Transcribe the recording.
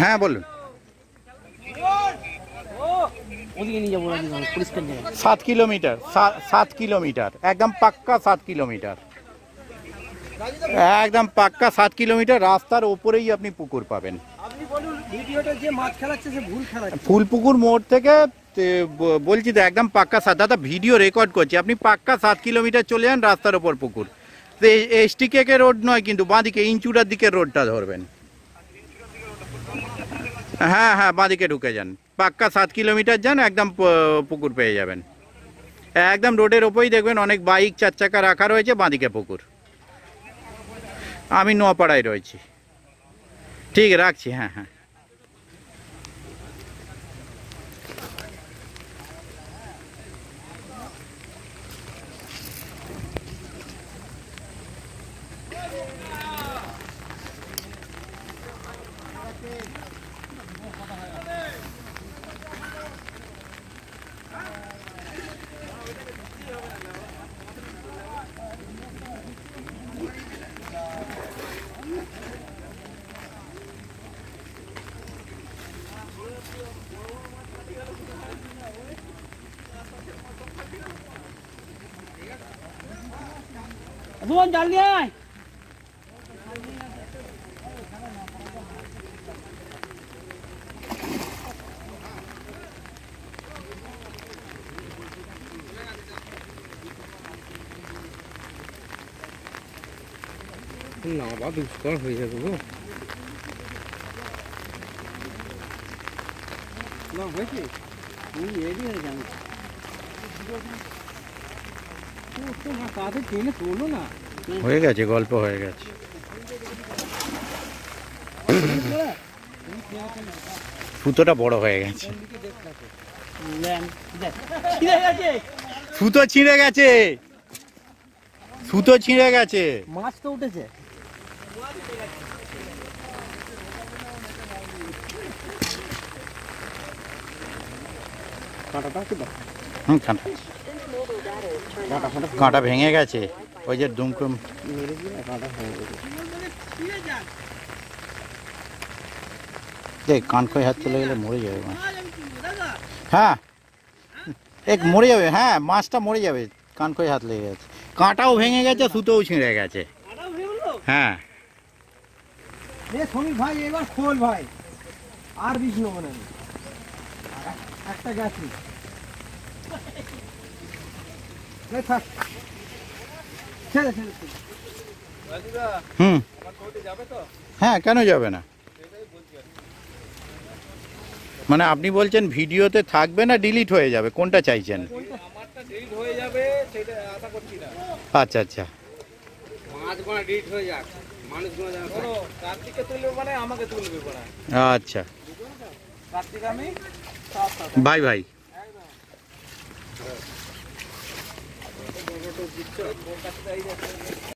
হ্যাঁ বলুন। 7 kilometre, 7 kilometre একদম পাক্কা 7 কিলোমিটার, একদম পাক্কা 7 কিলোমিটার রাস্তার ওপরেই আপনি পুকুর পাবেন। ফুলপুকুর মোড় থেকে বলছি তো একদম পাক্কা 7, দাদা ভিডিও রেকর্ড করছি, আপনি পাক্কা 7 কিলোমিটার চলে যান, রাস্তার ওপর পুকুর। তো এসটি কেকে রোড নয় কিন্তু, বাঁদিকে ইঞ্চুড়ার দিকের রোডটা ধরবেন। হ্যাঁ হ্যাঁ, বাঁদিকে ঢুকে যান, পাক্কা 7 কিলোমিটার যান, একদম পুকুর পেয়ে যাবেন। একদম রোডের ওপরেই দেখবেন অনেক বাইক 4 চাকা রাখা রয়েছে, বাঁদিকে পুকুর। আমি নোয়াপাড়ায় রয়েছি। ঠিক রাখছি, হ্যাঁ হ্যাঁ। জাল নিয়ে আয়। না বা দুষ্কর হয়ে যাবে গো। না হয়েছে তুমি রেডি হয়ে যাবে। তাদের ট্রেনে তোলো না, হয়ে গেছে, গল্প হয়ে গেছে। সুতোটা বড় হয়ে গেছে, সুতো ছিঁড়ে গেছে, সুতো ছিঁড়ে গেছে। মাছ তো উঠেছে। কাঁটা ভেঙে গেছে, ওই যে দুমকুম কানকই হাত চলে গেলে মরে যাবে মাছ। হ্যাঁ এক মরে যাবে, হ্যাঁ মাছটা মরে যাবে, কানকই হাত লেগে গেছে, কাঁটাও ভেঙে গেছে, সুতোও ছিঁড়ে গেছে। হ্যাঁ শ্রমিক ভাই এবার খোল ভাই, আর বিষ নেবো না, একটা গেছি। হুম, হ্যাঁ কেন যাবে না, মানে আপনি বলছেন ভিডিওতে থাকবে না ডিলিট হয়ে যাবে, কোনটা চাইছেন? আচ্ছা আচ্ছা, আচ্ছা বাই বাই।